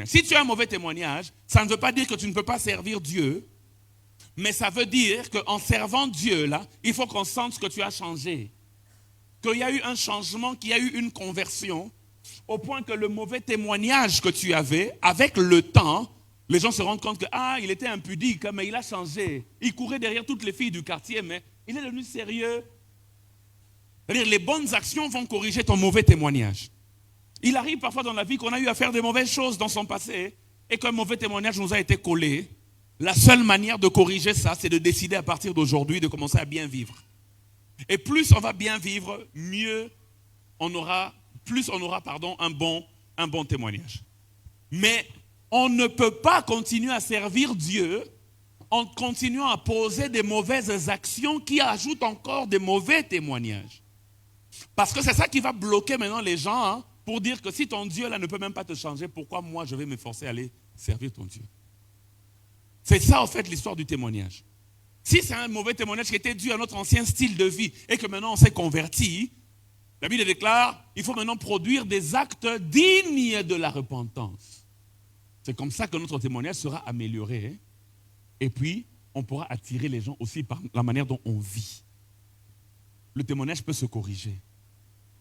témoignage. Si tu as un mauvais témoignage, ça ne veut pas dire que tu ne peux pas servir Dieu, mais ça veut dire qu'en servant Dieu, là, il faut qu'on sente que tu as changé. Qu'il y a eu un changement, qu'il y a eu une conversion, au point que le mauvais témoignage que tu avais, avec le temps, les gens se rendent compte que, il était impudique, mais il a changé. Il courait derrière toutes les filles du quartier, mais il est devenu sérieux. C'est-à-dire, les bonnes actions vont corriger ton mauvais témoignage. Il arrive parfois dans la vie qu'on a eu à faire des mauvaises choses dans son passé et qu'un mauvais témoignage nous a été collé. La seule manière de corriger ça, c'est de décider à partir d'aujourd'hui de commencer à bien vivre. Et plus on va bien vivre, mieux on aura, un bon témoignage. Mais on ne peut pas continuer à servir Dieu en continuant à poser des mauvaises actions qui ajoutent encore des mauvais témoignages. Parce que c'est ça qui va bloquer maintenant les gens pour dire que si ton Dieu là ne peut même pas te changer, pourquoi moi je vais m'efforcer à aller servir ton Dieu? C'est ça en fait l'histoire du témoignage. Si c'est un mauvais témoignage qui était dû à notre ancien style de vie et que maintenant on s'est converti, la Bible déclare, il faut maintenant produire des actes dignes de la repentance. C'est comme ça que notre témoignage sera amélioré. Et puis, on pourra attirer les gens aussi par la manière dont on vit. Le témoignage peut se corriger.